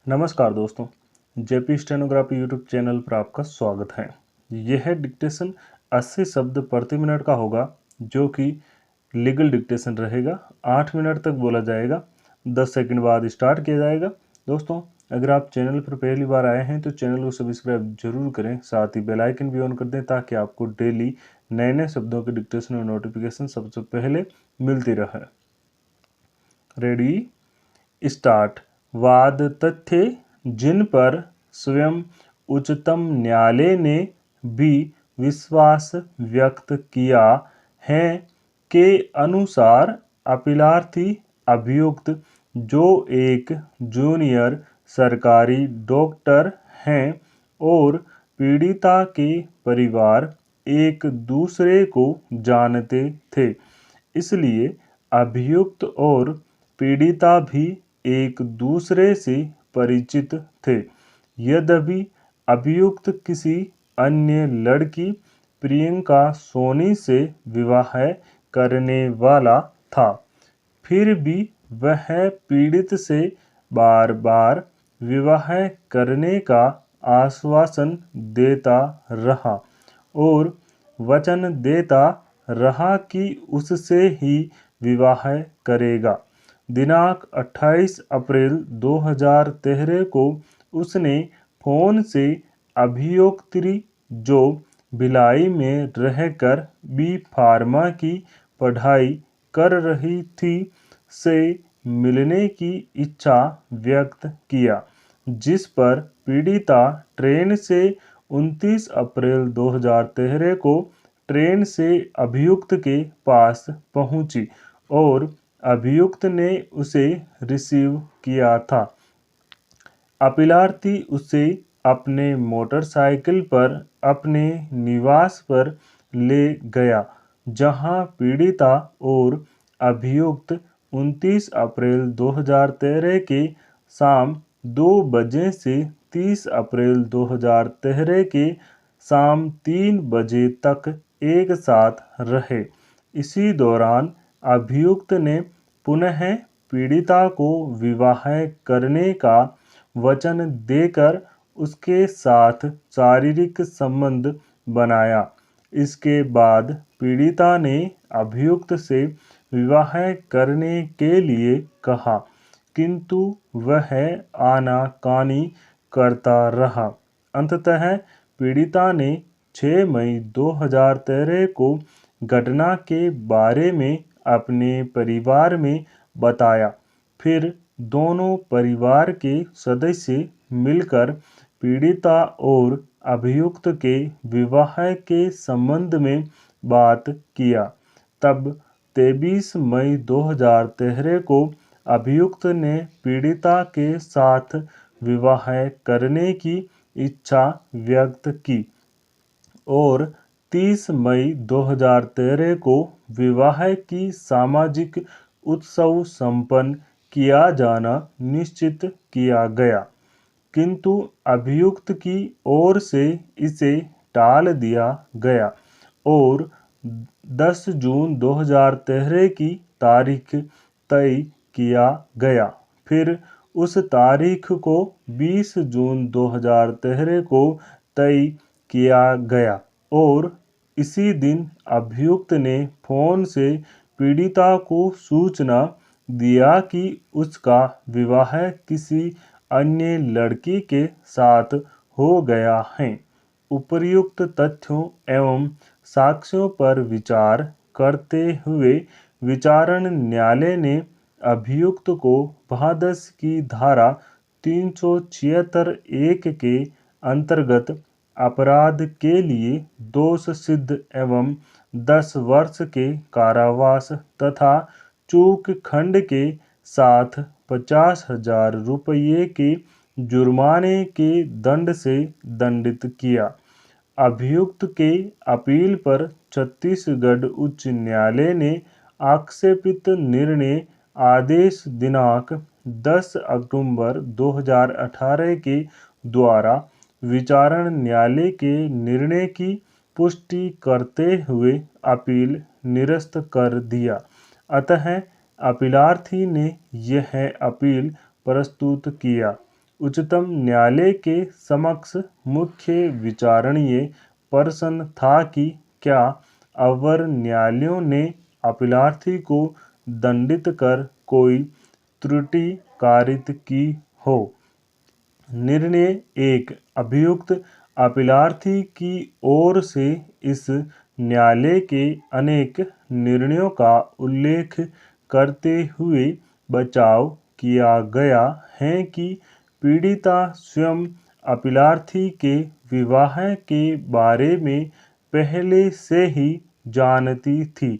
नमस्कार दोस्तों, JP stenography YouTube channel पर आपका स्वागत है। यह डिक्टेशन 80 शब्द प्रति मिनट का होगा, जो कि लीगल डिक्टेशन रहेगा। 8 मिनट तक बोला जाएगा, 10 सेकंड बाद स्टार्ट किया जाएगा। दोस्तों, अगर आप चैनल पर पहली बार आए हैं तो चैनल को सब्सक्राइब जरूर करें, साथ ही बेल आइकन भी ऑन कर दें ताकि आपको डेली नए नए शब्दों के डिक्टेशन और नोटिफिकेशन सबसे पहले मिलती रहे। Ready, start. वाद तथ्य जिन पर स्वयं उच्चतम न्यायालय ने भी विश्वास व्यक्त किया है के अनुसार अपीलार्थी अभियुक्त, जो एक जूनियर सरकारी डॉक्टर हैं और पीड़िता के परिवार एक दूसरे को जानते थे, इसलिए अभियुक्त और पीड़िता भी एक दूसरे से परिचित थे। यद्यपि अभियुक्त किसी अन्य लड़की प्रियंका सोनी से विवाह करने वाला था, फिर भी वह पीड़ित से बार बार विवाह करने का आश्वासन देता रहा और वचन देता रहा कि उससे ही विवाह करेगा। दिनांक 28 अप्रैल 2013 को उसने फोन से अभियोक्त्री, जो भिलाई में रहकर बी फार्मा की पढ़ाई कर रही थी, से मिलने की इच्छा व्यक्त किया, जिस पर पीड़िता ट्रेन से 29 अप्रैल 2013 को ट्रेन से अभियुक्त के पास पहुंची और अभियुक्त ने उसे रिसीव किया था। अपीलार्थी उसे अपने मोटरसाइकिल पर अपने निवास पर ले गया, जहां पीड़िता और अभियुक्त 29 अप्रैल 2013 के शाम 2 बजे से 30 अप्रैल 2013 के शाम 3 बजे तक एक साथ रहे। इसी दौरान अभियुक्त ने पुनः पीड़िता को विवाह करने का वचन देकर उसके साथ शारीरिक संबंध बनाया। इसके बाद पीड़िता ने अभियुक्त से विवाह करने के लिए कहा, किंतु वह आनाकानी करता रहा। अंततः पीड़िता ने 6 मई 2013 को घटना के बारे में अपने परिवार में बताया। फिर दोनों परिवार के सदस्य मिलकर पीड़िता और अभियुक्त के विवाह के संबंध में बात किया। तब 23 मई 2013 को अभियुक्त ने पीड़िता के साथ विवाह करने की इच्छा व्यक्त की और 30 मई 2013 को विवाह की सामाजिक उत्सव संपन्न किया जाना निश्चित किया गया, किंतु अभियुक्त की ओर से इसे टाल दिया गया और 10 जून 2013 की तारीख तय किया गया। फिर उस तारीख को 20 जून 2013 को तय किया गया और इसी दिन अभियुक्त ने फोन से पीड़िता को सूचना दिया कि उसका विवाह किसी अन्य लड़की के साथ हो गया है। उपर्युक्त तथ्यों एवं साक्ष्यों पर विचार करते हुए विचारण न्यायालय ने अभियुक्त को भादस की धारा 376(1) के अंतर्गत अपराध के लिए दोष सिद्ध एवं 10 वर्ष के कारावास तथा चूक खंड के साथ 50,000 रुपये के जुर्माने के दंड से दंडित किया। अभियुक्त के अपील पर छत्तीसगढ़ उच्च न्यायालय ने आक्षेपित निर्णय आदेश दिनांक 10 अक्टूबर 2018 के द्वारा विचारण न्यायालय के निर्णय की पुष्टि करते हुए अपील निरस्त कर दिया। अतः अपीलार्थी ने यह अपील प्रस्तुत किया उच्चतम न्यायालय के समक्ष मुख्य विचारणीय प्रश्न था कि क्या अवर न्यायालयों ने अपीलार्थी को दंडित कर कोई त्रुटि कारित की हो। निर्णय 1 अभियुक्त अपीलार्थी की ओर से इस न्यायालय के अनेक निर्णयों का उल्लेख करते हुए बचाव किया गया है कि पीड़िता स्वयं अपीलार्थी के विवाह के बारे में पहले से ही जानती थी।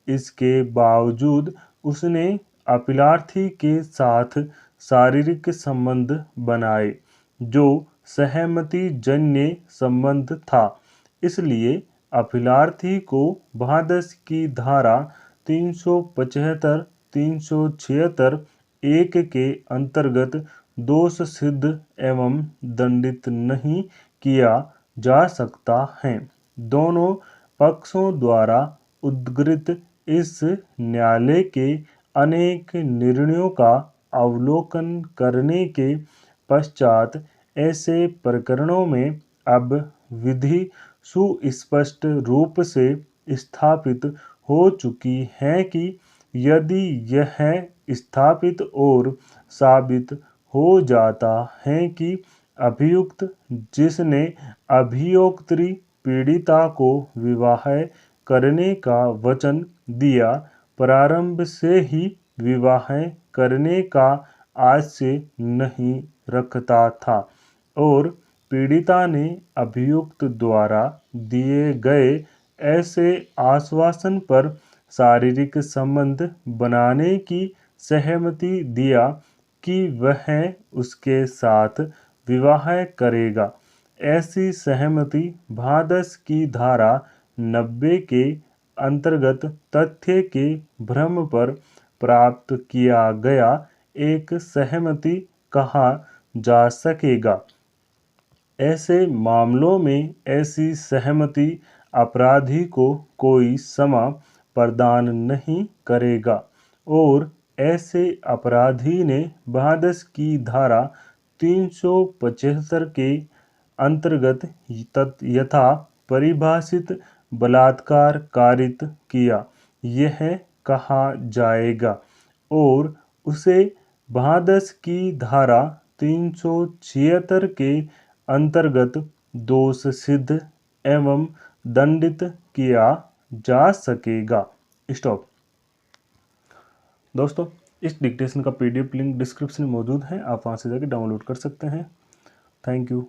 इसके बावजूद उसने अपीलार्थी के साथ शारीरिक संबंध बनाए जो सहमति जन्य संबंध था। इसलिए अपीलार्थी को भादस की धारा 375, 376 1 के अंतर्गत दोष सिद्ध एवं दंडित नहीं किया जा सकता है। दोनों पक्षों द्वारा उद्धृत इस न्यायालय के अनेक निर्णयों का अवलोकन करने के पश्चात ऐसे प्रकरणों में अब विधि सुस्पष्ट रूप से स्थापित हो चुकी है कि यदि यह स्थापित और साबित हो जाता है कि अभियुक्त जिसने अभियोक्त्री पीड़िता को विवाह करने का वचन दिया प्रारंभ से ही विवाह करने का आशय नहीं रखता था और पीड़िता ने अभियुक्त द्वारा दिए गए ऐसे आश्वासन पर शारीरिक संबंध बनाने की सहमति दिया कि वह उसके साथ विवाह करेगा। ऐसी सहमति भादस की धारा 90 के अंतर्गत तथ्य के भ्रम पर प्राप्त किया गया एक सहमति कहा जा सकेगा। ऐसे मामलों में ऐसी सहमति अपराधी को कोई क्षमा प्रदान नहीं करेगा और ऐसे अपराधी ने भादस की धारा 375 के अंतर्गत यथा परिभाषित बलात्कार कारित किया यह कहा जाएगा और उसे भादस की धारा 376 के अंतर्गत दोष सिद्ध एवं दंडित किया जा सकेगा। स्टॉप। दोस्तों, इस डिक्टेशन का PDF लिंक डिस्क्रिप्शन में मौजूद है, आप वहां से जाकर डाउनलोड कर सकते हैं। Thank you.